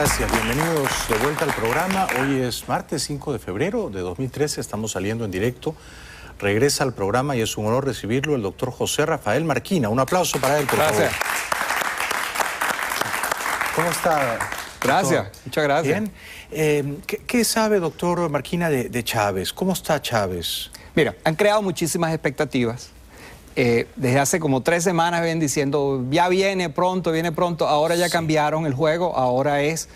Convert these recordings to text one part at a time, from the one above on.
Gracias, bienvenidos de vuelta al programa. Hoy es martes 5 de febrero de 2013, estamos saliendo en directo. Regresa al programa y es un honor recibirlo el doctor José Rafael Marquina. Un aplauso para él, por favor. Gracias. ¿Cómo está? Gracias, doctor? Muchas gracias. Bien. ¿Qué sabe, doctor Marquina, de Chávez? ¿Cómo está Chávez? Mira, han creado muchísimas expectativas. Desde hace como 3 semanas ven diciendo, ya viene pronto, ahora ya cambiaron el juego, ahora es,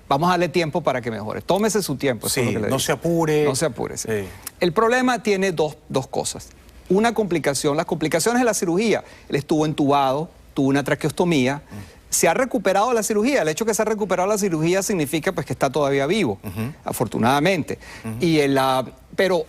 vamos a darle tiempo para que mejore. Tómese su tiempo. Sí, eso es lo que le no digo. se apure. No se apure, sí. Sí. El problema tiene dos cosas. Una complicación, las complicaciones de la cirugía. Él estuvo entubado, tuvo una traqueostomía, se ha recuperado la cirugía. El hecho de que se ha recuperado la cirugía significa pues, que está todavía vivo, afortunadamente. Pero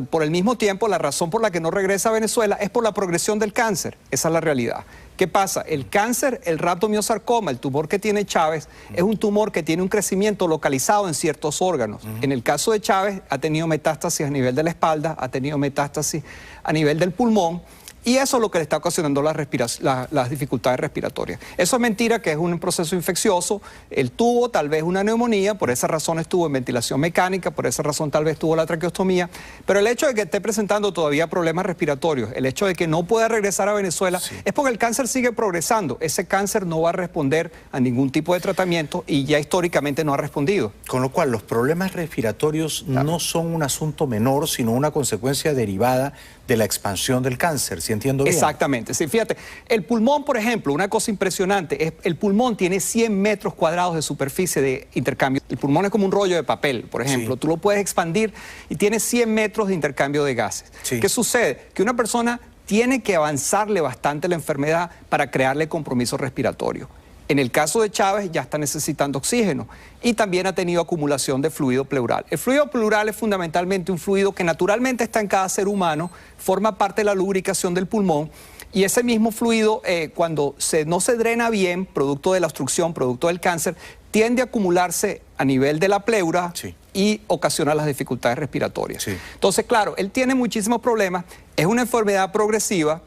por el mismo tiempo, la razón por la que no regresa a Venezuela es por la progresión del cáncer. Esa es la realidad. ¿Qué pasa? El cáncer, el rhabdomiosarcoma, el tumor que tiene Chávez, es un tumor que tiene un crecimiento localizado en ciertos órganos. En el caso de Chávez, ha tenido metástasis a nivel de la espalda, ha tenido metástasis a nivel del pulmón, y eso es lo que le está ocasionando las dificultades respiratorias. Eso es mentira, que es un proceso infeccioso. Él tuvo tal vez una neumonía, por esa razón estuvo en ventilación mecánica, por esa razón tal vez tuvo la traqueostomía. Pero el hecho de que esté presentando todavía problemas respiratorios, el hecho de que no pueda regresar a Venezuela, es porque el cáncer sigue progresando. Ese cáncer no va a responder a ningún tipo de tratamiento y ya históricamente no ha respondido. Con lo cual, los problemas respiratorios no son un asunto menor, sino una consecuencia derivada de la expansión del cáncer, ¿sí entiendo bien? Exactamente, sí, fíjate, el pulmón, por ejemplo, una cosa impresionante, el pulmón tiene 100 metros cuadrados de superficie de intercambio. El pulmón es como un rollo de papel, por ejemplo, tú lo puedes expandir y tiene 100 metros de intercambio de gases. ¿Qué sucede? Que una persona tiene que avanzarle bastante la enfermedad para crearle compromiso respiratorio. En el caso de Chávez ya está necesitando oxígeno y también ha tenido acumulación de fluido pleural. El fluido pleural es fundamentalmente un fluido que naturalmente está en cada ser humano, forma parte de la lubricación del pulmón, y ese mismo fluido cuando no se drena bien, producto de la obstrucción, producto del cáncer, tiende a acumularse a nivel de la pleura y ocasiona las dificultades respiratorias. Entonces, claro, él tiene muchísimos problemas, es una enfermedad progresiva.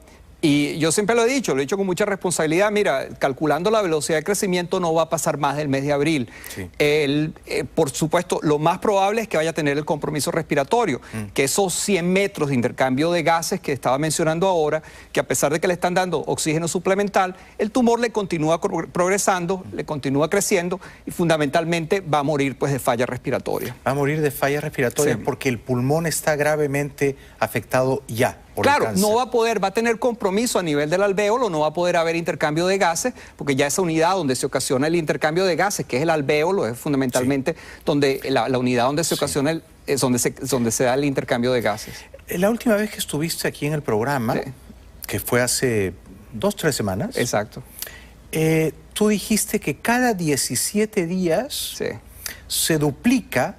Y yo siempre lo he dicho con mucha responsabilidad, mira, calculando la velocidad de crecimiento no va a pasar más del mes de abril. Por supuesto, lo más probable es que vaya a tener el compromiso respiratorio, que esos 100 metros de intercambio de gases que estaba mencionando ahora, que a pesar de que le están dando oxígeno suplemental, el tumor le continúa progresando, le continúa creciendo y fundamentalmente va a morir pues, de falla respiratoria. Va a morir de falla respiratoria porque el pulmón está gravemente afectado ya. Claro, no va a poder, va a tener compromiso a nivel del alvéolo, no va a poder haber intercambio de gases, porque ya esa unidad donde se ocasiona el intercambio de gases, que es el alvéolo, es fundamentalmente donde la unidad donde se ocasiona, es donde se da el intercambio de gases. La última vez que estuviste aquí en el programa, que fue hace 2 o 3 semanas. Exacto. Tú dijiste que cada 17 días se duplica,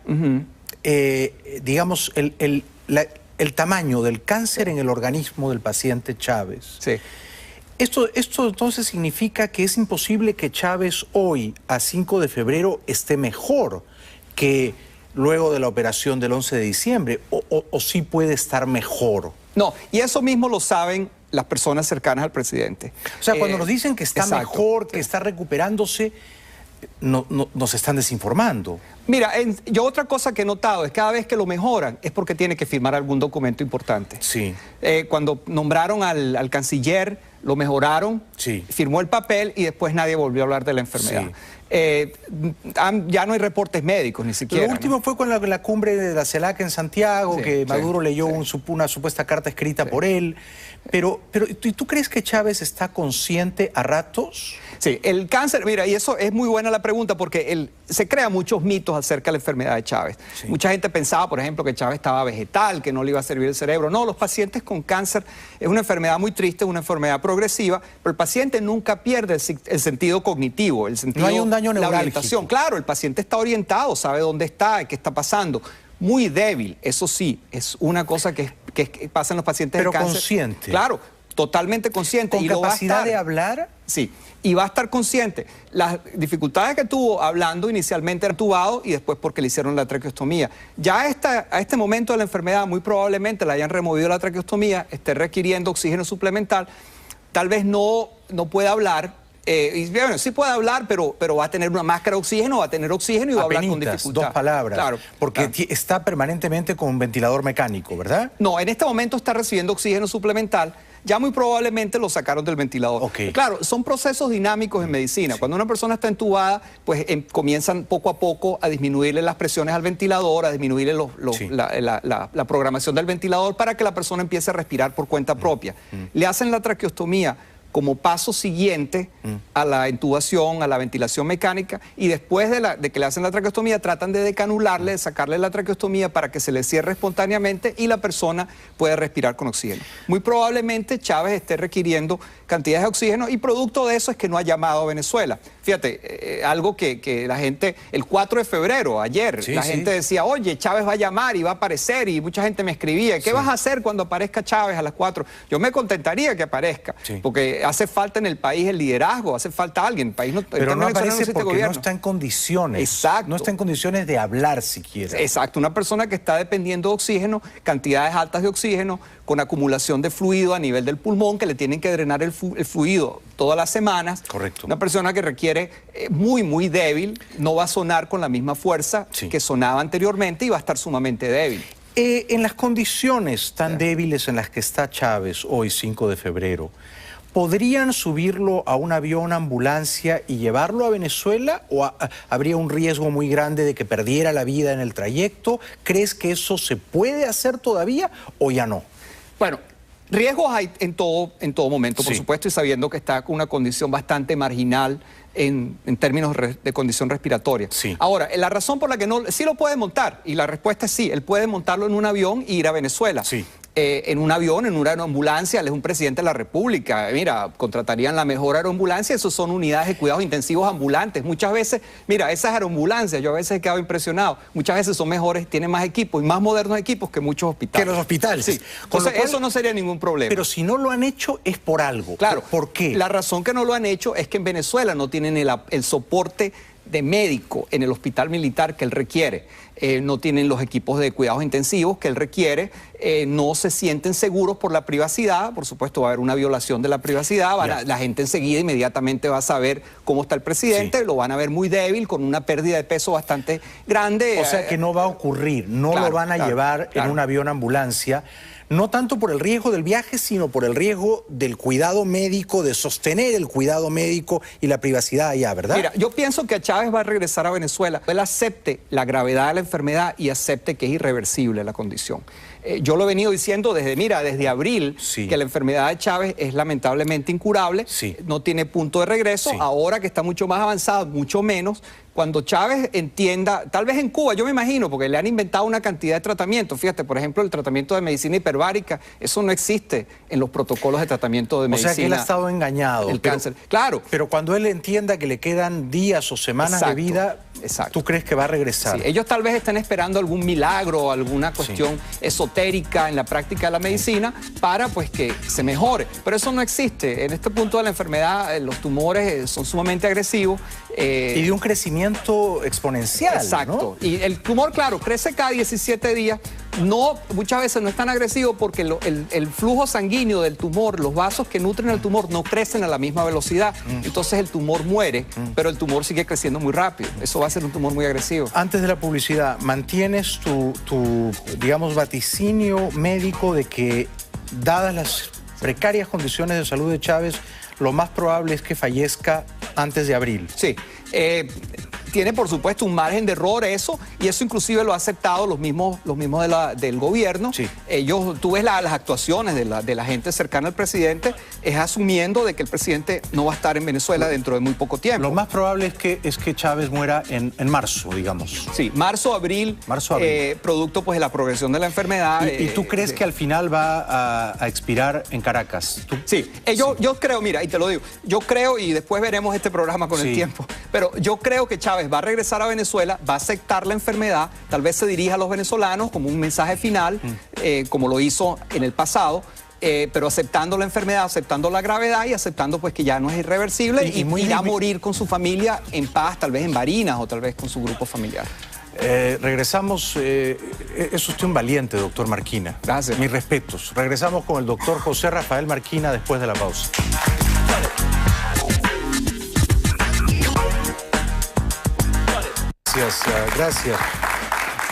digamos, el tamaño del cáncer en el organismo del paciente Chávez. Esto entonces significa que es imposible que Chávez hoy, a 5 de febrero, esté mejor que luego de la operación del 11 de diciembre, o sí puede estar mejor. No, y eso mismo lo saben las personas cercanas al presidente. O sea, cuando nos dicen que está mejor, que está recuperándose, nos están desinformando. Mira, yo otra cosa que he notado es que cada vez que lo mejoran es porque tiene que firmar algún documento importante. Cuando nombraron al canciller, lo mejoraron, firmó el papel y después nadie volvió a hablar de la enfermedad. Ya no hay reportes médicos ni siquiera. Lo último fue con la cumbre de la CELAC en Santiago, que Maduro leyó una supuesta carta escrita por él. Pero ¿tú crees que Chávez está consciente a ratos? Sí, el cáncer, mira, y eso es muy buena la pregunta porque se crean muchos mitos acerca de la enfermedad de Chávez. Mucha gente pensaba, por ejemplo, que Chávez estaba vegetal, que no le iba a servir el cerebro. No, los pacientes con cáncer es una enfermedad muy triste, es una enfermedad progresiva, pero el paciente nunca pierde el sentido cognitivo, el sentido, no hay un daño neurálgico. La orientación. Claro, el paciente está orientado, sabe dónde está, qué está pasando. Muy débil, eso sí, es una cosa que pasa en los pacientes de cáncer. Pero consciente. Claro, totalmente consciente. ¿Con capacidad de hablar? Sí, y va a estar consciente. Las dificultades que tuvo hablando inicialmente era entubado y después porque le hicieron la traqueostomía. Ya a este momento de la enfermedad muy probablemente le hayan removido la traqueostomía, esté requiriendo oxígeno suplemental, tal vez no pueda hablar, Y bueno, sí puede hablar, pero va a tener una máscara de oxígeno, va a tener oxígeno y va a hablar con dificultad. Dos palabras. Claro, porque está permanentemente con un ventilador mecánico, ¿verdad? No, en este momento está recibiendo oxígeno suplemental. Ya muy probablemente lo sacaron del ventilador. Okay. Claro, son procesos dinámicos en medicina. Sí. Cuando una persona está entubada, pues comienzan poco a poco a disminuirle las presiones al ventilador, a disminuirle la programación del ventilador para que la persona empiece a respirar por cuenta propia. Le hacen la traqueostomía como paso siguiente a la intubación, a la ventilación mecánica, y después de que le hacen la traqueostomía tratan de decanularle, de sacarle la traqueostomía para que se le cierre espontáneamente y la persona pueda respirar con oxígeno. Muy probablemente Chávez esté requiriendo cantidades de oxígeno y producto de eso es que no ha llamado a Venezuela. Fíjate, algo que la gente, el 4 de febrero, ayer, la gente decía, oye, Chávez va a llamar y va a aparecer, y mucha gente me escribía, ¿qué vas a hacer cuando aparezca Chávez a las 4? Yo me contentaría que aparezca, porque hace falta en el país el liderazgo, hace falta alguien. El país no, pero no aparece porque no está en condiciones. Exacto. No está en condiciones de hablar siquiera. Exacto. Una persona que está dependiendo de oxígeno, cantidades altas de oxígeno, con acumulación de fluido a nivel del pulmón, que le tienen que drenar el fluido todas las semanas. Correcto. Una persona que requiere muy débil, no va a sonar con la misma fuerza que sonaba anteriormente y va a estar sumamente débil. En las condiciones tan débiles en las que está Chávez hoy, 5 de febrero, ¿podrían subirlo a un avión, ambulancia y llevarlo a Venezuela? ¿O habría un riesgo muy grande de que perdiera la vida en el trayecto? ¿Crees que eso se puede hacer todavía o ya no? Bueno, riesgos hay en todo momento, por supuesto, y sabiendo que está con una condición bastante marginal en términos de condición respiratoria. Sí. Ahora, la razón por la que no... Sí lo puede montar, y la respuesta es sí. Él puede montarlo en un avión e ir a Venezuela. Sí. En un avión, en una aeroambulancia, él es un presidente de la República. Mira, contratarían la mejor aeroambulancia, esos son unidades de cuidados intensivos ambulantes. Muchas veces, mira, esas aeroambulancias, yo a veces he quedado impresionado, muchas veces son mejores, tienen más equipos y más modernos equipos que muchos hospitales. Que los hospitales. Sí. Entonces, eso no sería ningún problema. Pero si no lo han hecho es por algo. Claro. ¿Por qué? La razón que no lo han hecho es que en Venezuela no tienen el soporte de médico en el hospital militar que él requiere. No tienen los equipos de cuidados intensivos que él requiere, no se sienten seguros por la privacidad, por supuesto va a haber una violación de la privacidad, la gente enseguida inmediatamente va a saber cómo está el presidente, lo van a ver muy débil, con una pérdida de peso bastante grande. O sea que no va a ocurrir, no lo van a llevar en un avión ambulancia, no tanto por el riesgo del viaje, sino por el riesgo del cuidado médico, de sostener el cuidado médico y la privacidad allá, ¿verdad? Mira, yo pienso que Chávez va a regresar a Venezuela. Él acepte la gravedad de la enfermedad y acepte que es irreversible la condición. Yo lo he venido diciendo desde abril, que la enfermedad de Chávez es lamentablemente incurable, no tiene punto de regreso, ahora que está mucho más avanzado, mucho menos. Cuando Chávez entienda, tal vez en Cuba, yo me imagino, porque le han inventado una cantidad de tratamientos. Fíjate, por ejemplo, el tratamiento de medicina hiperbárica, eso no existe en los protocolos de tratamiento de medicina. O sea que él ha estado engañado. El cáncer, claro. Pero cuando él entienda que le quedan días o semanas de vida, ¿tú crees que va a regresar? Sí, ellos tal vez están esperando algún milagro, alguna cuestión esotérica en la práctica de la medicina para pues que se mejore. Pero eso no existe. En este punto de la enfermedad, los tumores son sumamente agresivos. Y de un crecimiento exponencial. Exacto. ¿no? Y el tumor, claro, crece cada 17 días. Muchas veces no es tan agresivo porque el flujo sanguíneo del tumor, los vasos que nutren al tumor no crecen a la misma velocidad. Entonces el tumor muere, pero el tumor sigue creciendo muy rápido. Eso va a ser un tumor muy agresivo. Antes de la publicidad, ¿mantienes tu digamos, vaticinio médico de que, dadas las precarias condiciones de salud de Chávez, lo más probable es que fallezca antes de abril? Sí. Tiene, por supuesto, un margen de error eso, y eso inclusive lo ha aceptado los mismos del gobierno. Tú ves las actuaciones de la gente cercana al presidente, es asumiendo de que el presidente no va a estar en Venezuela dentro de muy poco tiempo. Lo más probable es que Chávez muera en marzo, digamos. Sí, marzo, abril. Producto pues de la progresión de la enfermedad. ¿Y tú crees que al final va a expirar en Caracas? Sí, yo creo, mira, y te lo digo, yo creo, y después veremos este programa con el tiempo, pero yo creo que Chávez va a regresar a Venezuela, va a aceptar la enfermedad, tal vez se dirija a los venezolanos como un mensaje final, como lo hizo en el pasado, pero aceptando la enfermedad, aceptando la gravedad y aceptando pues que ya no es irreversible y irá a morir con su familia en paz, tal vez en Barinas o tal vez con su grupo familiar. Regresamos, es usted un valiente, doctor Marquina. Gracias. Mis respetos. Regresamos con el doctor José Rafael Marquina después de la pausa. Gracias, gracias.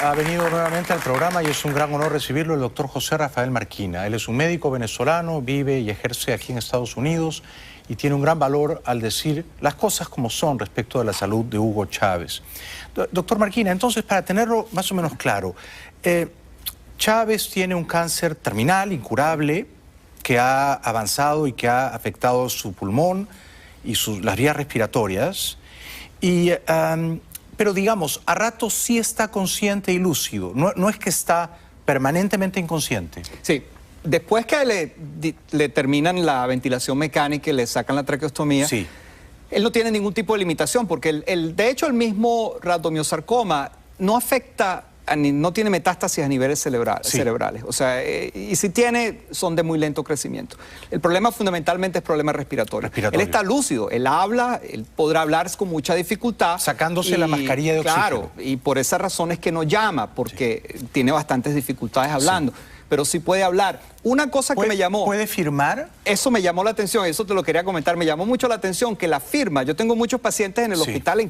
Ha venido nuevamente al programa y es un gran honor recibirlo el doctor José Rafael Marquina. Él es un médico venezolano, vive y ejerce aquí en Estados Unidos y tiene un gran valor al decir las cosas como son respecto de la salud de Hugo Chávez. Doctor Marquina, entonces, para tenerlo más o menos claro, Chávez tiene un cáncer terminal, incurable, que ha avanzado y que ha afectado su pulmón y las vías respiratorias. Pero digamos, a ratos sí está consciente y lúcido. No es que está permanentemente inconsciente. Sí. Después que le terminan la ventilación mecánica y le sacan la traqueostomía, sí, él no tiene ningún tipo de limitación, porque de hecho el mismo rhabdomyosarcoma no afecta, no tiene metástasis a niveles cerebrales. O sea, y si tiene, son de muy lento crecimiento. El problema fundamentalmente es problema respiratorio. Él está lúcido, él habla, él podrá hablar con mucha dificultad. Sacándose la mascarilla de oxígeno. Claro, y por esa razón es que no llama, porque tiene bastantes dificultades hablando. Sí. Pero sí puede hablar. Una cosa que me llamó... ¿Puede firmar? Eso me llamó la atención, eso te lo quería comentar. Me llamó mucho la atención que la firma... Yo tengo muchos pacientes en el hospital,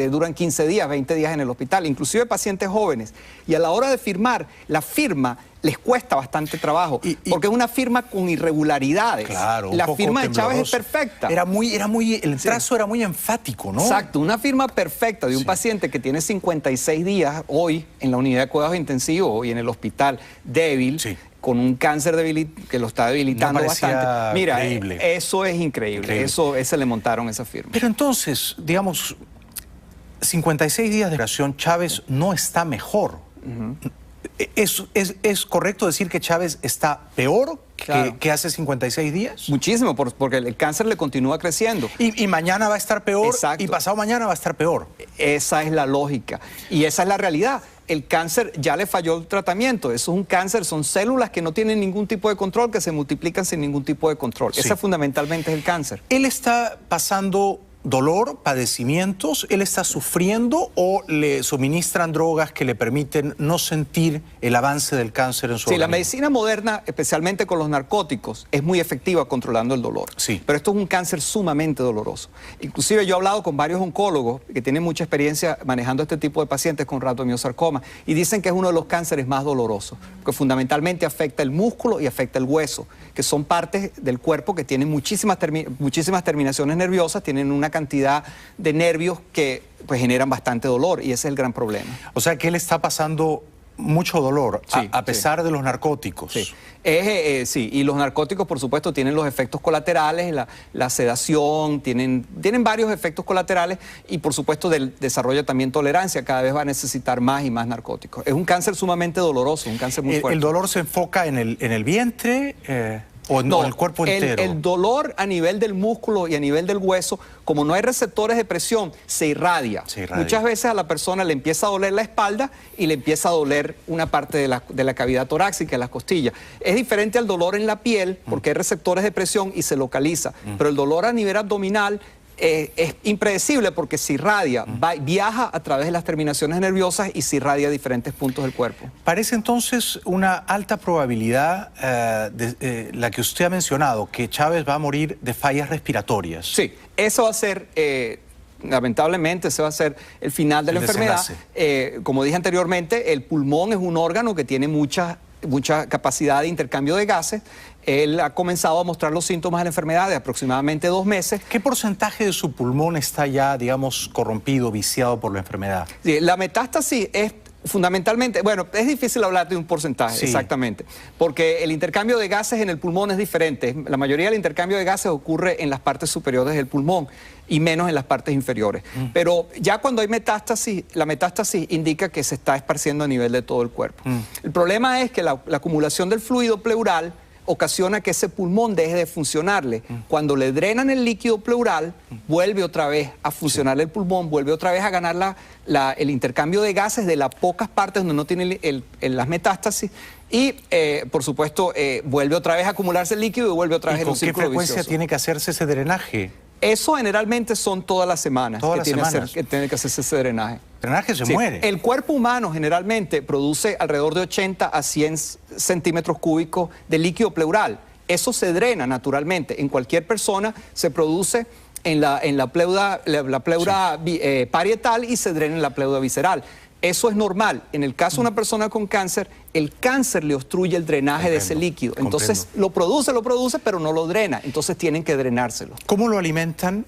duran 15 días, 20 días en el hospital, inclusive pacientes jóvenes. Y a la hora de firmar, la firma les cuesta bastante trabajo, porque es una firma con irregularidades. Claro, la firma de Chávez es perfecta. El trazo era muy enfático, ¿no? Exacto, una firma perfecta de un paciente que tiene 56 días hoy en la unidad de cuidados intensivos y en el hospital débil, con un cáncer que lo está debilitando bastante. Mira, eso es increíble. Ese le montaron esa firma. Pero entonces, digamos, 56 días de duración, Chávez no está mejor. ¿Es correcto decir que Chávez está peor que hace 56 días? Muchísimo, porque el cáncer le continúa creciendo. Y mañana va a estar peor. Y pasado mañana va a estar peor. Esa es la lógica y esa es la realidad. El cáncer ya le falló el tratamiento. Eso es un cáncer, son células que no tienen ningún tipo de control, que se multiplican sin ningún tipo de control. Ese fundamentalmente es el cáncer. ¿Él está pasando dolor, padecimientos? ¿Él está sufriendo o le suministran drogas que le permiten no sentir el avance del cáncer en su organismo? La medicina moderna, especialmente con los narcóticos, es muy efectiva controlando el dolor. Pero esto es un cáncer sumamente doloroso. Inclusive yo he hablado con varios oncólogos que tienen mucha experiencia manejando este tipo de pacientes con rhabdomyosarcoma y dicen que es uno de los cánceres más dolorosos, porque fundamentalmente afecta el músculo y afecta el hueso, que son partes del cuerpo que tienen muchísimas terminaciones nerviosas, tienen una cantidad de nervios que pues generan bastante dolor y ese es el gran problema. O sea que él está pasando mucho dolor a pesar de los narcóticos. Sí, y los narcóticos por supuesto tienen los efectos colaterales, la sedación, tienen varios efectos colaterales y por supuesto desarrolla también tolerancia, cada vez va a necesitar más y más narcóticos. Es un cáncer sumamente doloroso, un cáncer muy fuerte. ¿El dolor se enfoca en el vientre? ¿O en el cuerpo entero? El dolor a nivel del músculo y a nivel del hueso, como no hay receptores de presión, se irradia. Muchas veces a la persona le empieza a doler la espalda y le empieza a doler una parte de la cavidad torácica, las costillas. Es diferente al dolor en la piel porque hay receptores de presión y se localiza. Pero el dolor a nivel abdominal es impredecible porque se irradia, viaja a través de las terminaciones nerviosas y se irradia a diferentes puntos del cuerpo. Parece entonces una alta probabilidad la que usted ha mencionado, que Chávez va a morir de fallas respiratorias. Sí, eso va a ser... lamentablemente ese va a ser el final de la enfermedad. Como dije anteriormente, el pulmón es un órgano que tiene mucha capacidad de intercambio de gases. Él ha comenzado a mostrar los síntomas de la enfermedad de aproximadamente 2 meses. ¿Qué porcentaje de su pulmón está ya, digamos, corrompido, viciado por la enfermedad? Sí, la metástasis es fundamentalmente, bueno, es difícil hablar de un porcentaje, exactamente, porque el intercambio de gases en el pulmón es diferente. La mayoría del intercambio de gases ocurre en las partes superiores del pulmón y menos en las partes inferiores. Pero ya cuando hay metástasis, la metástasis indica que se está esparciendo a nivel de todo el cuerpo. El problema es que la acumulación del fluido pleural ocasiona que ese pulmón deje de funcionarle. Cuando le drenan el líquido pleural, vuelve otra vez a funcionar el pulmón, vuelve otra vez a ganar el intercambio de gases de las pocas partes donde no tiene las metástasis y, por supuesto, vuelve otra vez a acumularse el líquido y vuelve otra vez en un círculo vicioso. ¿Con qué frecuencia tiene que hacerse ese drenaje? Eso generalmente son todas las semanas que tiene que hacerse ese drenaje. El drenaje se muere. El cuerpo humano generalmente produce alrededor de 80 a 100 centímetros cúbicos de líquido pleural. Eso se drena naturalmente. En cualquier persona se produce en la pleura parietal y se drena en la pleura visceral. Eso es normal. En el caso de una persona con cáncer, el cáncer le obstruye el drenaje de ese líquido. Entonces lo produce, pero no lo drena. Entonces tienen que drenárselo. ¿Cómo lo alimentan?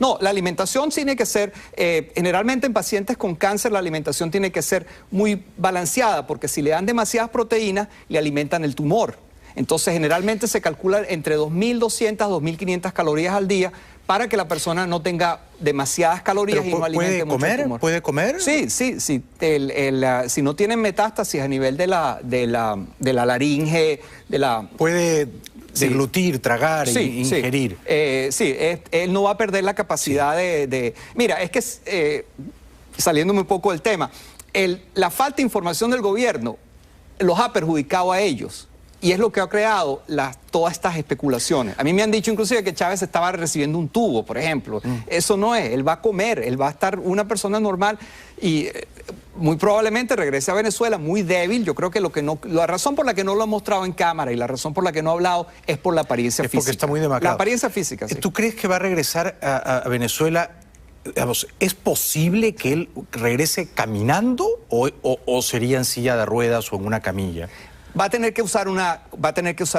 No, la alimentación tiene que ser, generalmente en pacientes con cáncer la alimentación tiene que ser muy balanceada, porque si le dan demasiadas proteínas, le alimentan el tumor. Entonces generalmente se calcula entre 2.200 a 2.500 calorías al día para que la persona no tenga demasiadas calorías y no alimente mucho el tumor. ¿Puede comer? Sí. Si no tienen metástasis a nivel de la laringe, puede deglutir, tragar, ingerir. Él no va a perder la capacidad de... Mira, es que, saliéndome un poco del tema, la falta de información del gobierno los ha perjudicado a ellos. Y es lo que ha creado todas estas especulaciones. A mí me han dicho inclusive que Chávez estaba recibiendo un tubo, por ejemplo. Eso no es, él va a comer, él va a estar una persona normal y muy probablemente regrese a Venezuela muy débil. Yo creo que la razón por la que no lo ha mostrado en cámara y la razón por la que no ha hablado es por la apariencia física. Es porque está muy demacrado. La apariencia física, sí. ¿Tú crees que va a regresar a Venezuela? Digamos, ¿es posible que él regrese caminando o sería en silla de ruedas o en una camilla? Va a tener que usar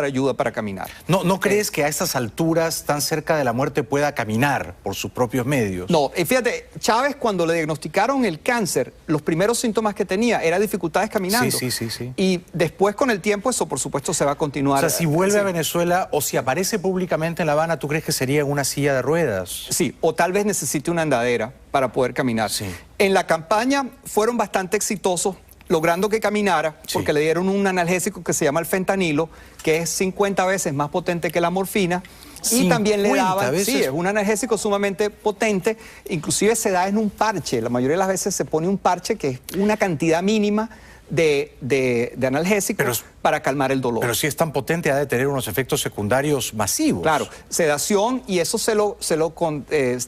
ayuda para caminar. ¿No crees que a estas alturas, tan cerca de la muerte, pueda caminar por sus propios medios? No, fíjate, Chávez cuando le diagnosticaron el cáncer, los primeros síntomas que tenía era dificultades caminando. Sí. Y después con el tiempo eso por supuesto se va a continuar. O sea, si vuelve a Venezuela o si aparece públicamente en La Habana, ¿tú crees que sería en una silla de ruedas? Sí, o tal vez necesite una andadera para poder caminar. Sí. En la campaña fueron bastante exitosos, logrando que caminara, porque le dieron un analgésico que se llama el fentanilo, que es 50 veces más potente que la morfina, y también le daban, es un analgésico sumamente potente, inclusive se da en un parche, la mayoría de las veces se pone un parche que es una cantidad mínima de analgésicos para calmar el dolor. Pero si es tan potente, ha de tener unos efectos secundarios masivos. Claro, sedación, y eso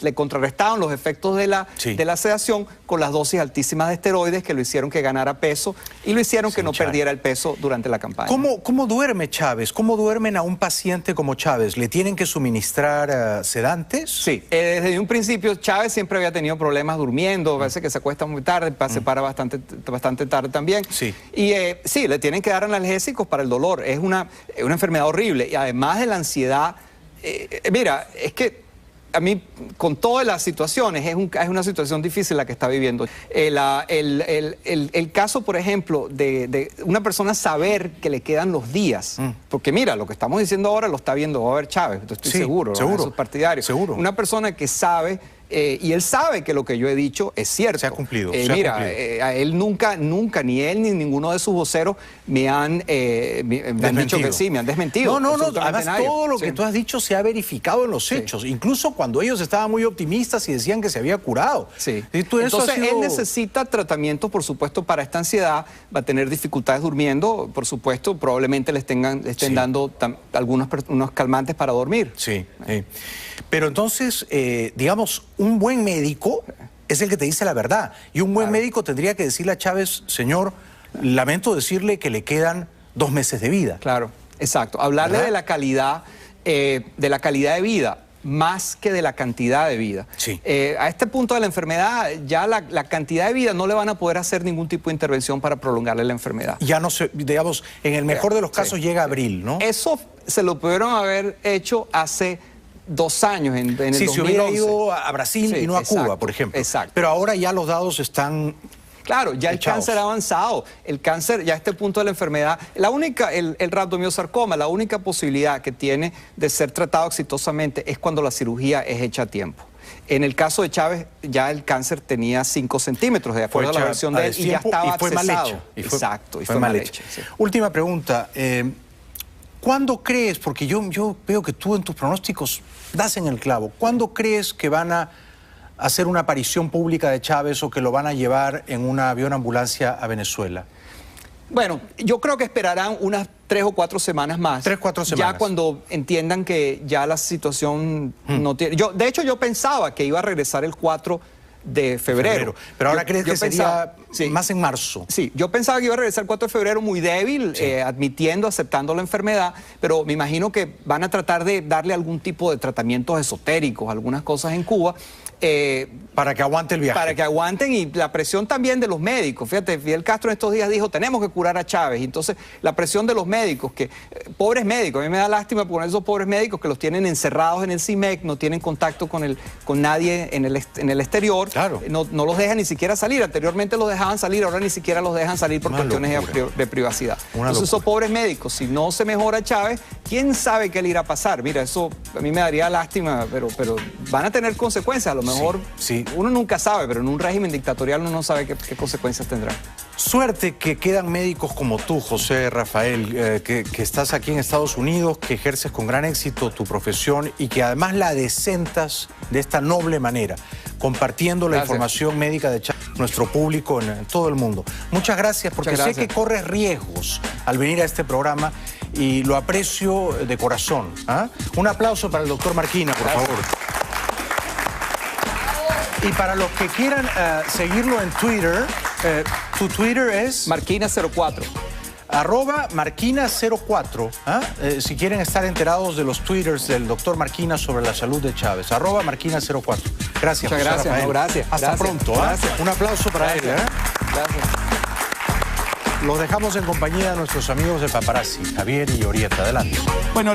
le contrarrestaban los efectos de la sedación con las dosis altísimas de esteroides que lo hicieron que ganara peso y lo hicieron que no perdiera el peso durante la campaña. ¿Cómo duerme Chávez? ¿Cómo duermen a un paciente como Chávez? ¿Le tienen que suministrar sedantes? Sí, desde un principio Chávez siempre había tenido problemas durmiendo, parece que se acuesta muy tarde, se para bastante tarde también. Sí. Y sí, le tienen que dar analgésicos para el dolor. Es una enfermedad horrible. Y además de la ansiedad, mira, es que a mí, con todas las situaciones, es una situación difícil la que está viviendo. El caso, por ejemplo, de una persona saber que le quedan los días. Porque mira, lo que estamos diciendo ahora lo está viendo, va a ver Chávez, estoy seguro, sus partidarios. Seguro. Una persona que sabe... y él sabe que lo que yo he dicho es cierto. Se ha cumplido. A él nunca, ni él ni ninguno de sus voceros me han dicho que sí, me han desmentido. No. Además, todo lo que tú has dicho se ha verificado en los hechos. Incluso cuando ellos estaban muy optimistas y decían que se había curado. Sí. Entonces, él necesita tratamiento, por supuesto, para esta ansiedad. Va a tener dificultades durmiendo, por supuesto. Probablemente le estén dando unos calmantes para dormir. Sí. Pero entonces, digamos, un buen médico es el que te dice la verdad. Y un buen médico tendría que decirle a Chávez, señor, lamento decirle que le quedan 2 meses de vida. Claro, exacto. Hablarle de la calidad de vida más que de la cantidad de vida. Sí. A este punto de la enfermedad, ya la cantidad de vida no le van a poder hacer ningún tipo de intervención para prolongarle la enfermedad. Ya no se, digamos, en el mejor de los casos llega abril, ¿no? Eso se lo pudieron haber hecho hace 2 años, en el 2011. Si hubiera ido a Brasil y no a Cuba, por ejemplo. Exacto. Pero ahora ya los dados están... Claro, ya echados. El cáncer ha avanzado. El cáncer, ya a este punto de la enfermedad, el rhabdomiosarcoma, la única posibilidad que tiene de ser tratado exitosamente es cuando la cirugía es hecha a tiempo. En el caso de Chávez, ya el cáncer tenía 5 centímetros, de acuerdo a la versión de él, y ya estaba accesado. Exacto, y fue mal hecha. Sí. Última pregunta. ¿Cuándo crees, porque yo veo que tú en tus pronósticos das en el clavo, ¿cuándo crees que van a hacer una aparición pública de Chávez o que lo van a llevar en una avión ambulancia a Venezuela? Bueno, yo creo que esperarán unas 3 o 4 semanas más. 3 o 4 semanas. Ya cuando entiendan que ya la situación no tiene... De hecho, yo pensaba que iba a regresar el 4 de febrero. Pero ahora crees que sería más en marzo. Sí, yo pensaba que iba a regresar el 4 de febrero muy débil, aceptando la enfermedad, pero me imagino que van a tratar de darle algún tipo de tratamientos esotéricos, algunas cosas en Cuba. Para que aguante el viaje. Para que aguanten, y la presión también de los médicos. Fíjate, Fidel Castro en estos días dijo, tenemos que curar a Chávez. Y entonces, la presión de los médicos, pobres médicos, a mí me da lástima por esos pobres médicos que los tienen encerrados en el CIMEC, no tienen contacto con nadie en el exterior. Claro. No los dejan ni siquiera salir. Anteriormente los dejaban salir, ahora ni siquiera los dejan salir por cuestiones de privacidad. Entonces, esos pobres médicos, si no se mejora Chávez, ¿quién sabe qué le irá a pasar? Mira, eso a mí me daría lástima, pero van a tener consecuencias. A lo mejor uno nunca sabe, pero en un régimen dictatorial uno no sabe qué consecuencias tendrá. Suerte que quedan médicos como tú, José Rafael, que estás aquí en Estados Unidos, que ejerces con gran éxito tu profesión y que además la decentas de esta noble manera, compartiendo la información médica de nuestro público en todo el mundo. Muchas gracias, porque sé que corres riesgos al venir a este programa y lo aprecio de corazón. Un aplauso para el doctor Marquina, por favor. Y para los que quieran seguirlo en Twitter, tu Twitter es... Marquina04. @Marquina04. Si quieren estar enterados de los twitters del doctor Marquina sobre la salud de Chávez. @Marquina04. Gracias. Muchas gracias. No, gracias. Hasta pronto. Gracias. Un aplauso para él. Gracias. Los dejamos en compañía de nuestros amigos de Paparazzi, Javier y Orieta. Adelante. Bueno.